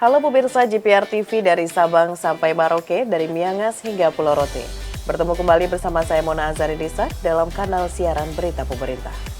Halo pemirsa GPR TV dari Sabang sampai Merauke, dari Miangas hingga Pulau Rote. Bertemu kembali bersama saya Mona Azaridisa dalam kanal siaran Berita Pemerintah.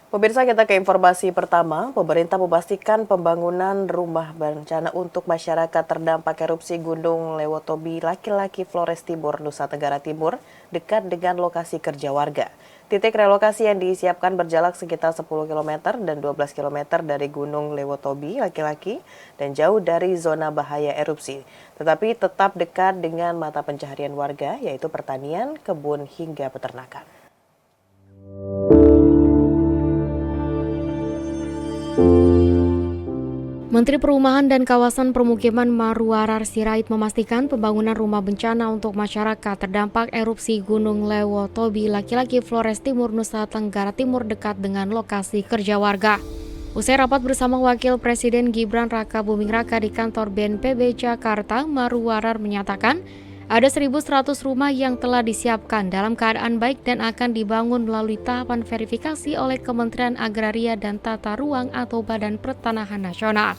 Pemirsa, kita ke informasi pertama. Pemerintah memastikan pembangunan rumah bencana untuk masyarakat terdampak erupsi Gunung Lewotobi Laki-Laki Flores Timur, Nusa Tenggara Timur, dekat dengan lokasi kerja warga. Titik relokasi yang disiapkan berjarak sekitar 10 km dan 12 km dari Gunung Lewotobi Laki-Laki dan jauh dari zona bahaya erupsi. Tetapi tetap dekat dengan mata pencaharian warga, yaitu pertanian, kebun, hingga peternakan. Menteri Perumahan dan Kawasan Permukiman Marwarar Sirait memastikan pembangunan rumah bencana untuk masyarakat terdampak erupsi Gunung Lewotobi Laki-Laki Flores Timur, Nusa Tenggara Timur dekat dengan lokasi kerja warga. Usai rapat bersama Wakil Presiden Gibran Rakabuming Raka di kantor BNPB Jakarta, Marwarar menyatakan ada 1.100 rumah yang telah disiapkan dalam keadaan baik dan akan dibangun melalui tahapan verifikasi oleh Kementerian Agraria dan Tata Ruang atau Badan Pertanahan Nasional.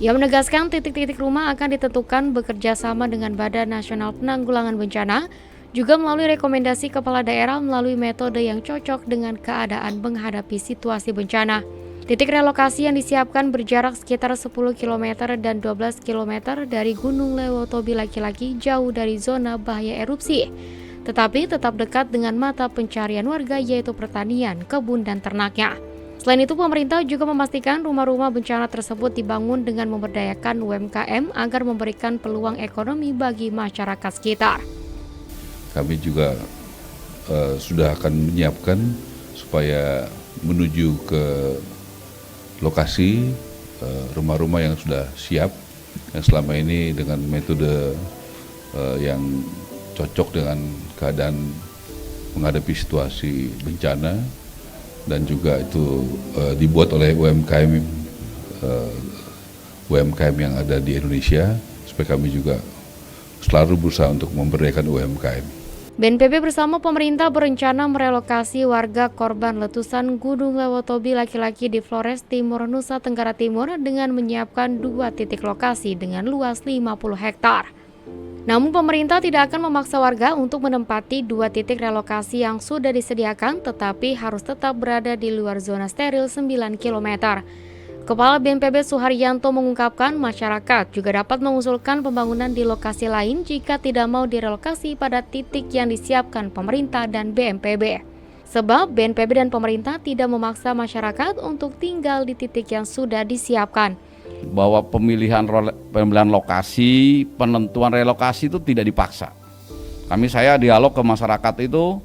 Ia menegaskan titik-titik rumah akan ditentukan bekerja sama dengan Badan Nasional Penanggulangan Bencana, juga melalui rekomendasi kepala daerah melalui metode yang cocok dengan keadaan menghadapi situasi bencana. Titik relokasi yang disiapkan berjarak sekitar 10 km dan 12 km dari Gunung Lewotobi Laki-Laki jauh dari zona bahaya erupsi, tetapi tetap dekat dengan mata pencarian warga yaitu pertanian, kebun, dan ternaknya. Selain itu, pemerintah juga memastikan rumah-rumah bencana tersebut dibangun dengan memberdayakan UMKM agar memberikan peluang ekonomi bagi masyarakat sekitar. Kami juga sudah akan menyiapkan supaya menuju ke lokasi rumah-rumah yang sudah siap, yang selama ini dengan metode yang cocok dengan keadaan menghadapi situasi bencana, dan juga itu dibuat oleh UMKM yang ada di Indonesia, supaya kami juga selalu berusaha untuk memberdayakan UMKM. BNPB bersama pemerintah berencana merelokasi warga korban letusan Gunung Lewotobi Laki-Laki di Flores Timur, Nusa Tenggara Timur dengan menyiapkan 2 titik lokasi dengan luas 50 hektar. Namun pemerintah tidak akan memaksa warga untuk menempati 2 titik relokasi yang sudah disediakan, tetapi harus tetap berada di luar zona steril 9 km. Kepala BNPB Suharyanto mengungkapkan masyarakat juga dapat mengusulkan pembangunan di lokasi lain jika tidak mau direlokasi pada titik yang disiapkan pemerintah dan BNPB. Sebab BNPB dan pemerintah tidak memaksa masyarakat untuk tinggal di titik yang sudah disiapkan. Bahwa pemilihan lokasi, penentuan relokasi itu tidak dipaksa. Saya dialog ke masyarakat itu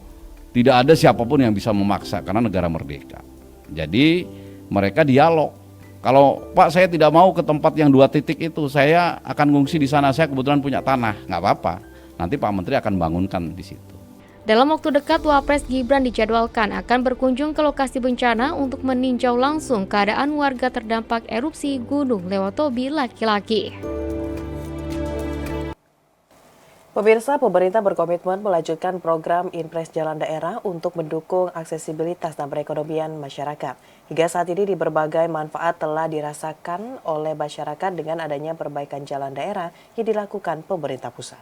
tidak ada siapapun yang bisa memaksa karena negara merdeka. Jadi mereka dialog. Kalau Pak saya tidak mau ke tempat yang 2 titik itu, saya akan ngungsi di sana, saya kebetulan punya tanah, nggak apa-apa. Nanti Pak Menteri akan bangunkan di situ. Dalam waktu dekat, Wapres Gibran dijadwalkan akan berkunjung ke lokasi bencana untuk meninjau langsung keadaan warga terdampak erupsi Gunung Lewotobi Laki-Laki. Pemirsa, pemerintah berkomitmen melanjutkan program Impres Jalan Daerah untuk mendukung aksesibilitas dan perekonomian masyarakat. Hingga saat ini di berbagai manfaat telah dirasakan oleh masyarakat dengan adanya perbaikan jalan daerah yang dilakukan pemerintah pusat.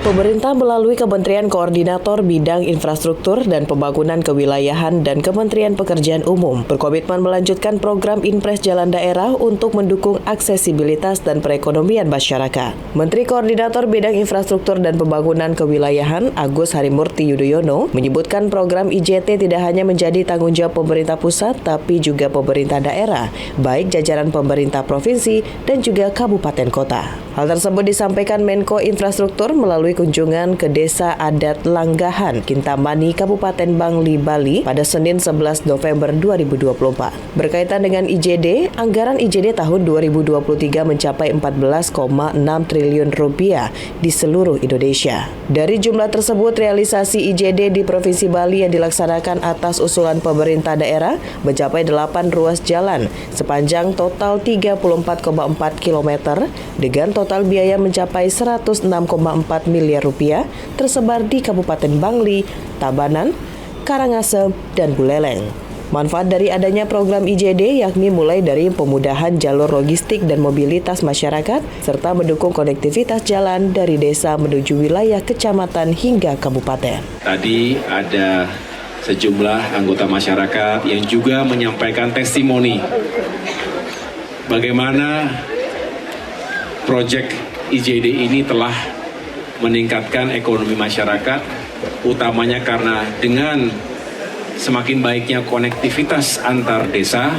Pemerintah melalui Kementerian Koordinator Bidang Infrastruktur dan Pembangunan Kewilayahan dan Kementerian Pekerjaan Umum berkomitmen melanjutkan program Impres Jalan Daerah untuk mendukung aksesibilitas dan perekonomian masyarakat. Menteri Koordinator Bidang Infrastruktur dan Pembangunan Kewilayahan Agus Harimurti Yudhoyono menyebutkan program IJT tidak hanya menjadi tanggung jawab pemerintah pusat tapi juga pemerintah daerah, baik jajaran pemerintah provinsi dan juga kabupaten kota. Hal tersebut disampaikan Menko Infrastruktur melalui kunjungan ke Desa Adat Langgahan, Kintamani, Kabupaten Bangli, Bali pada Senin 11 November 2024. Berkaitan dengan IJD, anggaran IJD tahun 2023 mencapai 14,6 triliun rupiah di seluruh Indonesia. Dari jumlah tersebut, realisasi IJD di Provinsi Bali yang dilaksanakan atas usulan pemerintah daerah mencapai 8 ruas jalan sepanjang total 34,4 km dengan total biaya mencapai 106,4 miliar rupiah tersebar di Kabupaten Bangli, Tabanan, Karangasem, dan Buleleng. Manfaat dari adanya program IJD yakni mulai dari pemudahan jalur logistik dan mobilitas masyarakat serta mendukung konektivitas jalan dari desa menuju wilayah kecamatan hingga kabupaten. Tadi ada sejumlah anggota masyarakat yang juga menyampaikan testimoni bagaimana proyek IJD ini telah meningkatkan ekonomi masyarakat, utamanya karena dengan semakin baiknya konektivitas antar desa,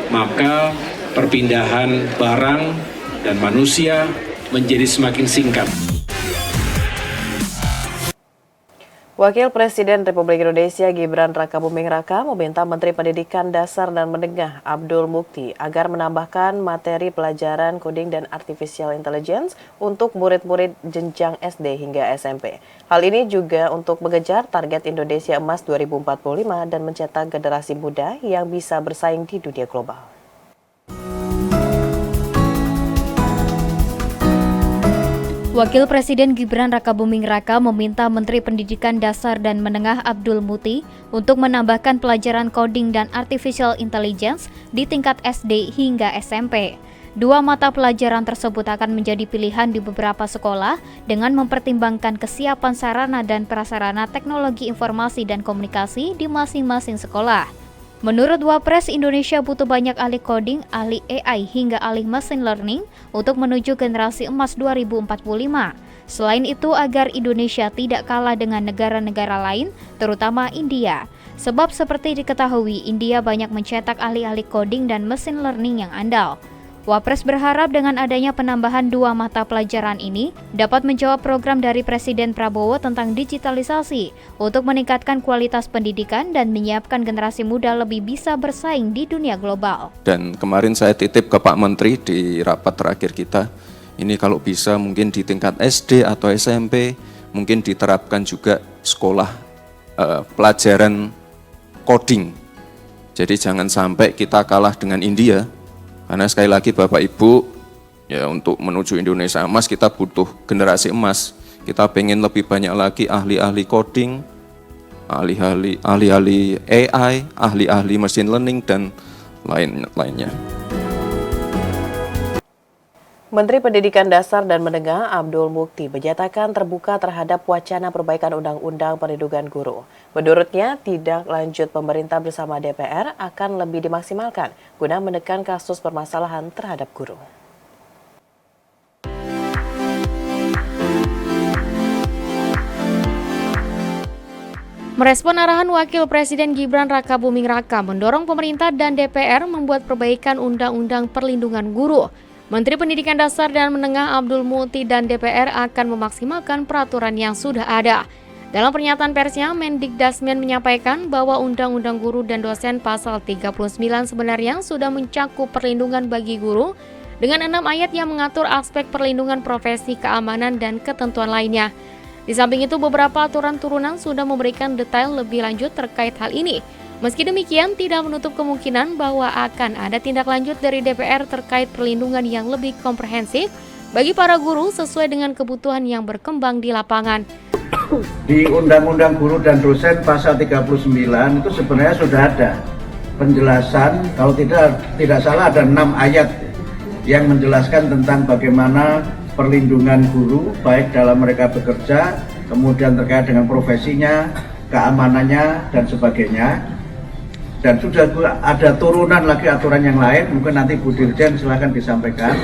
maka perpindahan barang dan manusia menjadi semakin singkat. Wakil Presiden Republik Indonesia Gibran Rakabuming Raka meminta Menteri Pendidikan Dasar dan Menengah Abdul Mukti agar menambahkan materi pelajaran coding dan artificial intelligence untuk murid-murid jenjang SD hingga SMP. Hal ini juga untuk mengejar target Indonesia Emas 2045 dan mencetak generasi muda yang bisa bersaing di dunia global. Wakil Presiden Gibran Rakabuming Raka meminta Menteri Pendidikan Dasar dan Menengah Abdul Mukti untuk menambahkan pelajaran coding dan artificial intelligence di tingkat SD hingga SMP. Dua mata pelajaran tersebut akan menjadi pilihan di beberapa sekolah dengan mempertimbangkan kesiapan sarana dan prasarana teknologi informasi dan komunikasi di masing-masing sekolah. Menurut Wapres, Indonesia butuh banyak ahli coding, ahli AI, hingga ahli machine learning untuk menuju generasi emas 2045. Selain itu, agar Indonesia tidak kalah dengan negara-negara lain, terutama India. Sebab seperti diketahui, India banyak mencetak ahli-ahli coding dan machine learning yang andal. Wapres berharap dengan adanya penambahan dua mata pelajaran ini dapat menjawab program dari Presiden Prabowo tentang digitalisasi untuk meningkatkan kualitas pendidikan dan menyiapkan generasi muda lebih bisa bersaing di dunia global. Dan kemarin saya titip ke Pak Menteri di rapat terakhir kita, ini kalau bisa mungkin di tingkat SD atau SMP, mungkin diterapkan juga sekolah pelajaran coding. Jadi jangan sampai kita kalah dengan India. Karena sekali lagi Bapak Ibu, ya untuk menuju Indonesia emas kita butuh generasi emas. Kita pengen lebih banyak lagi ahli-ahli coding, ahli-ahli AI, ahli-ahli machine learning, dan lainnya. Menteri Pendidikan Dasar dan Menengah Abdul Mukti menyatakan terbuka terhadap wacana perbaikan Undang-Undang Perlindungan Guru. Menurutnya, tindak lanjut pemerintah bersama DPR akan lebih dimaksimalkan guna menekan kasus permasalahan terhadap guru. Merespon arahan Wakil Presiden Gibran Rakabuming Raka mendorong pemerintah dan DPR membuat perbaikan Undang-Undang Perlindungan Guru. Menteri Pendidikan Dasar dan Menengah Abdul Mukti dan DPR akan memaksimalkan peraturan yang sudah ada. Dalam pernyataan persnya, Mendikdasmen menyampaikan bahwa Undang-Undang Guru dan Dosen pasal 39 sebenarnya sudah mencakup perlindungan bagi guru dengan 6 ayat yang mengatur aspek perlindungan profesi, keamanan, dan ketentuan lainnya. Di samping itu, beberapa aturan turunan sudah memberikan detail lebih lanjut terkait hal ini. Meski demikian, tidak menutup kemungkinan bahwa akan ada tindak lanjut dari DPR terkait perlindungan yang lebih komprehensif bagi para guru sesuai dengan kebutuhan yang berkembang di lapangan. Di Undang-Undang Guru dan Dosen pasal 39 itu sebenarnya sudah ada penjelasan, kalau tidak salah ada 6 ayat yang menjelaskan tentang bagaimana perlindungan guru baik dalam mereka bekerja, kemudian terkait dengan profesinya, keamanannya, dan sebagainya. Dan sudah ada turunan lagi aturan yang lain, mungkin nanti Bu Dirjen silahkan disampaikan.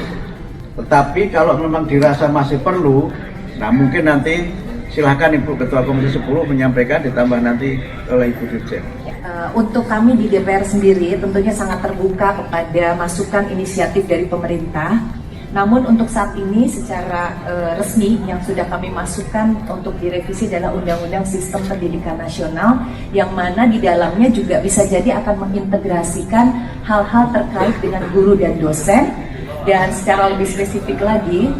Tetapi kalau memang dirasa masih perlu, nah mungkin nanti silahkan Ibu Ketua Komisi 10 menyampaikan, ditambah nanti oleh Ibu Dirjen. Untuk kami di DPR sendiri tentunya sangat terbuka kepada masukan inisiatif dari pemerintah Namun untuk saat ini secara resmi yang sudah kami masukkan untuk direvisi adalah Undang-Undang Sistem Pendidikan Nasional, yang mana di dalamnya juga bisa jadi akan mengintegrasikan hal-hal terkait dengan guru dan dosen. Dan secara lebih spesifik lagi,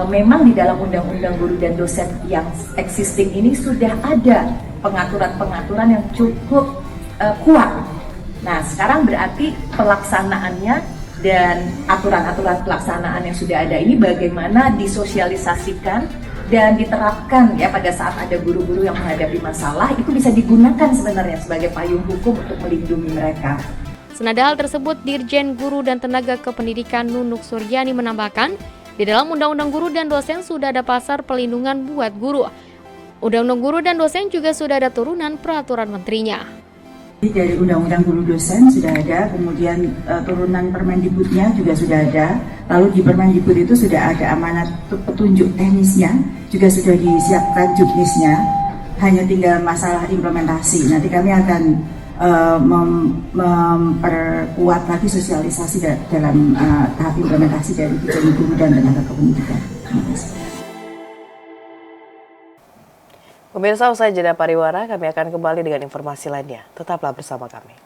memang di dalam Undang-Undang Guru dan Dosen yang existing ini sudah ada pengaturan-pengaturan yang cukup kuat. Nah, sekarang berarti pelaksanaannya dan aturan-aturan pelaksanaan yang sudah ada ini bagaimana disosialisasikan dan diterapkan ya pada saat ada guru-guru yang menghadapi masalah, itu bisa digunakan sebenarnya sebagai payung hukum untuk melindungi mereka. Senada hal tersebut, Dirjen Guru dan Tenaga Kependidikan Nunuk Suryani menambahkan, di dalam Undang-Undang Guru dan Dosen sudah ada pasar pelindungan buat guru. Undang-Undang Guru dan Dosen juga sudah ada turunan peraturan menterinya. Dari Undang-Undang Guru Dosen sudah ada, kemudian turunan Permendikbudnya juga sudah ada, lalu di Permendikbud itu sudah ada amanat petunjuk teknisnya, juga sudah disiapkan juknisnya, hanya tinggal masalah implementasi. Nanti kami akan memperkuat lagi sosialisasi dalam tahap implementasi dari Dirjen Guru dan Tenaga Kependidikan. Pemirsa, usai jeda pariwara, kami akan kembali dengan informasi lainnya. Tetaplah bersama kami.